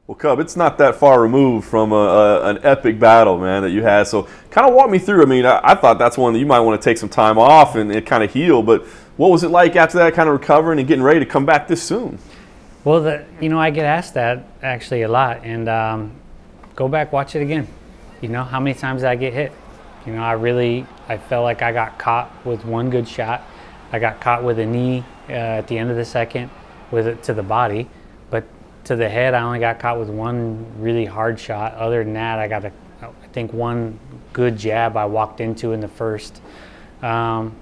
Well, Cub, it's not that far removed from an epic battle, man, that you had. So kind of walk me through. I mean, I thought that's one that you might want to take some time off and kind of heal. But what was it like after that, kind of recovering and getting ready to come back this soon? Well, I get asked that actually a lot. And go back, watch it again. How many times did I get hit? I felt like I got caught with one good shot. I got caught with a knee at the end of the second with it to the body. But to the head, I only got caught with one really hard shot. Other than that, I got I think one good jab I walked into in the first. But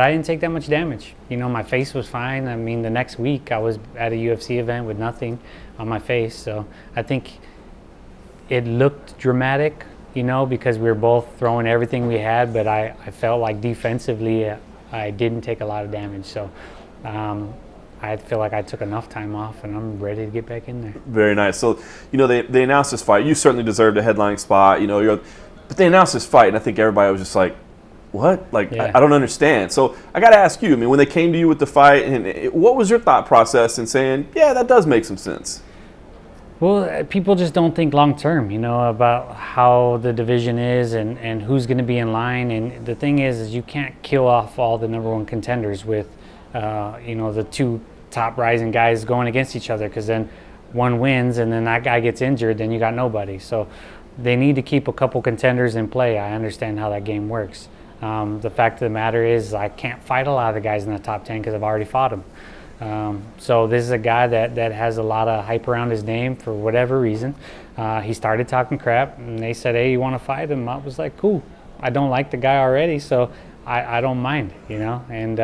I didn't take that much damage. My face was fine. I mean, the next week I was at a UFC event with nothing on my face. So I think it looked dramatic, because we were both throwing everything we had, but I felt like defensively I didn't take a lot of damage. So I feel like I took enough time off, and I'm ready to get back in there. Very nice. So, they announced this fight. You certainly deserved a headlining spot, but they announced this fight, and I think everybody was just like, what? Like, yeah. I don't understand. So I got to ask you, I mean, when they came to you with the fight, and what was your thought process in saying, yeah, that does make some sense? Well, people just don't think long term, about how the division is and who's going to be in line. And the thing is you can't kill off all the #1 contenders with, the two top rising guys going against each other, because then one wins and then that guy gets injured, then you got nobody. So they need to keep a couple contenders in play. I understand how that game works. The fact of the matter is I can't fight a lot of the guys in the top 10 because I've already fought them. So this is a guy that has a lot of hype around his name for whatever reason. He started talking crap, and they said, hey, you want to fight him? I was like, cool. I don't like the guy already, so I don't mind, And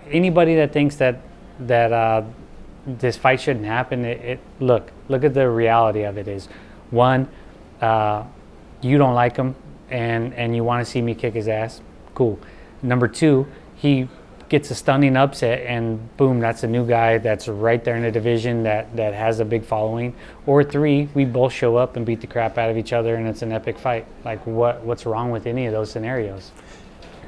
anybody that thinks that this fight shouldn't happen, look at the reality of it is, one, you don't like him and you want to see me kick his ass, cool. Number two, he gets a stunning upset and boom, that's a new guy that's right there in the division that has a big following. Or three, we both show up and beat the crap out of each other and it's an epic fight. Like what's wrong with any of those scenarios?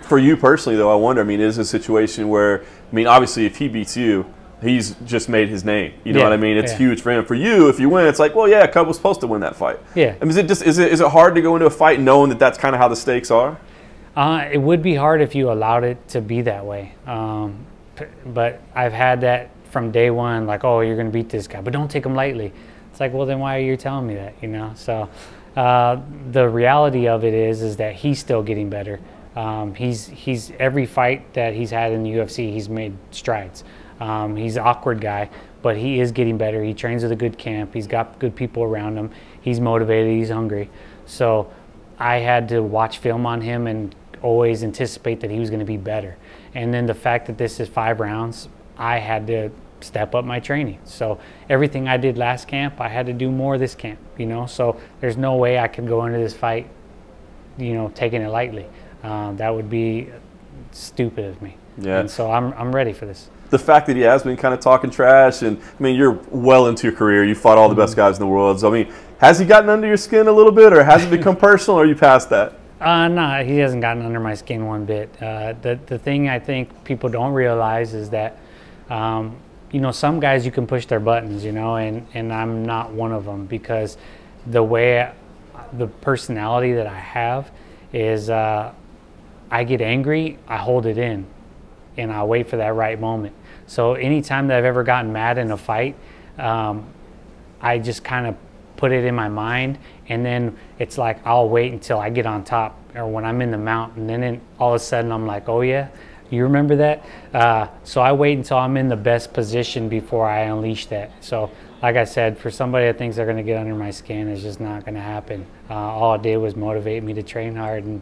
For you personally, though, I wonder, I mean, is a situation where, I mean, obviously if he beats you, he's just made his name. You know what I mean? It's huge for him. For you, if you win, it's like, well, yeah, Cub was supposed to win that fight. Yeah. I mean, is it hard to go into a fight knowing that that's kind of how the stakes are? It would be hard if you allowed it to be that way. But I've had that from day one, like, oh, you're going to beat this guy, but don't take him lightly. It's like, well, then why are you telling me that, So the reality of it is that he's still getting better. He's every fight that he's had in the UFC, he's made strides. He's an awkward guy, but he is getting better. He trains with a good camp. He's got good people around him. He's motivated. He's hungry. So I had to watch film on him and always anticipate that he was going to be better. And then the fact that this is 5 rounds, I had to step up my training. So everything I did last camp, I had to do more this camp, So there's no way I could go into this fight, taking it lightly. That would be stupid of me. Yeah. And so I'm ready for this. The fact that he has been kind of talking trash, and I mean, you're well into your career. You fought all the best guys in the world. So I mean, has he gotten under your skin a little bit, or has it become personal, or are you past that? No, he hasn't gotten under my skin one bit. The thing I think people don't realize is that, some guys you can push their buttons, and I'm not one of them, because the way, the personality that I have is I get angry, I hold it in, and I wait for that right moment. So anytime that I've ever gotten mad in a fight, I just kind of put it in my mind, and then it's like I'll wait until I get on top or when I'm in the mount, and then all of a sudden I'm like, oh yeah, you remember that? So I wait until I'm in the best position before I unleash that. So like I said, for somebody that thinks they're going to get under my skin, it's just not going to happen. All it did was motivate me to train hard, and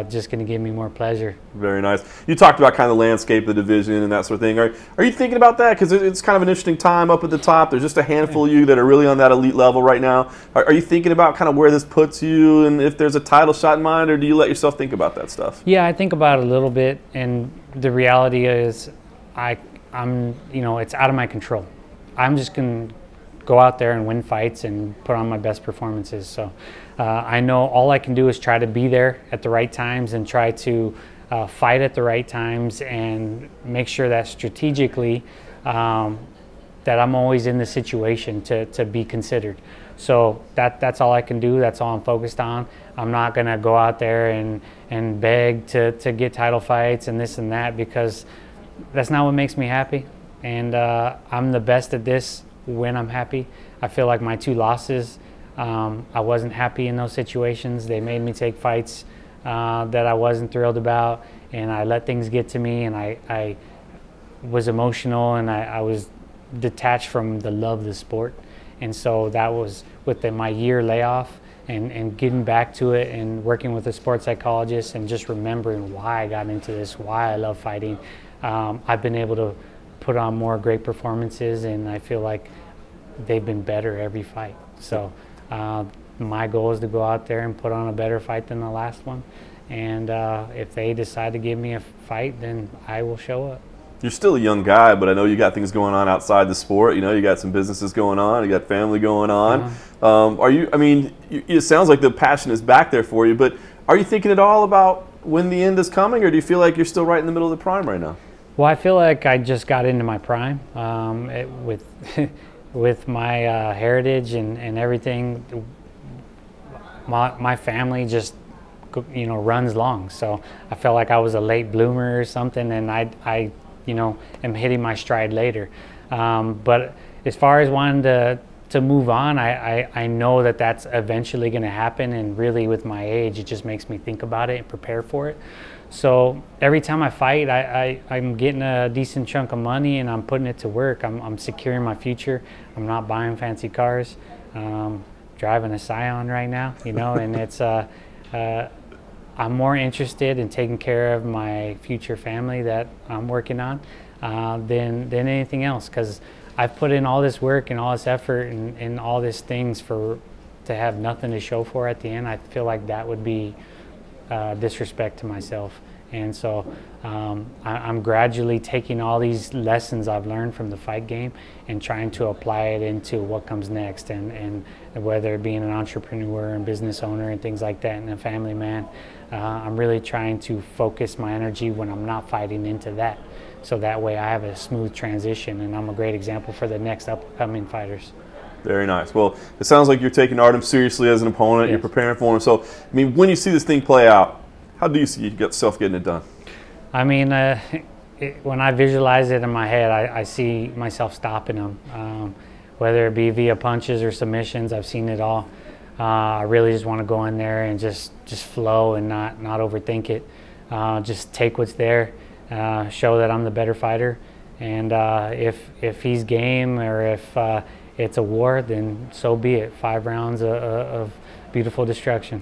just going to give me more pleasure. Very nice. You talked about kind of the landscape of the division and that sort of thing. Are you thinking about that? Because it's kind of an interesting time up at the top. There's just a handful of you that are really on that elite level right now. Are you thinking about kind of where this puts you, and if there's a title shot in mind, or do you let yourself think about that stuff? Yeah, I think about it a little bit, and the reality is I'm it's out of my control. I'm just going to go out there and win fights and put on my best performances. So I know all I can do is try to be there at the right times and try to fight at the right times and make sure that strategically that I'm always in the situation to be considered. So that's all I can do. That's all I'm focused on. I'm not gonna go out there and beg to get title fights and this and that, because that's not what makes me happy. And I'm the best at this when I'm happy. I feel like my 2 losses, I wasn't happy in those situations. They made me take fights that I wasn't thrilled about, and I let things get to me, and I was emotional, and I was detached from the love of the sport. And so that was with my year layoff and getting back to it and working with a sports psychologist and just remembering why I got into this, why I love fighting. I've been able to put on more great performances, and I feel like they've been better every fight. So my goal is to go out there and put on a better fight than the last one. And if they decide to give me a fight, then I will show up. You're still a young guy, but I know you got things going on outside the sport. You know, you got some businesses going on, you got family going on. Are you, I mean, it sounds like the passion is back there for you, but are you thinking at all about when the end is coming, or do you feel like you're still right in the middle of the prime right now? Well, I feel like I just got into my prime with with my heritage and everything. My family just, you know, runs long. So I felt like I was a late bloomer or something, and I you know, am hitting my stride later. But as far as wanting to move on, I know that that's eventually going to happen, and really with my age, it just makes me think about it and prepare for it. So every time I fight, I'm getting a decent chunk of money, and I'm putting it to work. I'm securing my future. I'm not buying fancy cars. Driving a Scion right now, you know, and it's I'm more interested in taking care of my future family that I'm working on than anything else, because I've put in all this work and all this effort and all these things to have nothing to show for at the end. I feel like that would be disrespect to myself. And so I'm gradually taking all these lessons I've learned from the fight game and trying to apply it into what comes next, and whether it being an entrepreneur and business owner and things like that, and a family man. I'm really trying to focus my energy when I'm not fighting into that, so that way I have a smooth transition, and I'm a great example for the next upcoming fighters. Very nice. Well, it sounds like you're taking Artem seriously as an opponent. Yes. You're preparing for him. So, I mean, when you see this thing play out, how do you see yourself getting it done? I mean, when I visualize it in my head, I see myself stopping him, whether it be via punches or submissions. I've seen it all. I really just want to go in there and just flow and not overthink it. Just take what's there, show that I'm the better fighter, and if he's game, or if it's a war, then so be it. 5 rounds of beautiful destruction.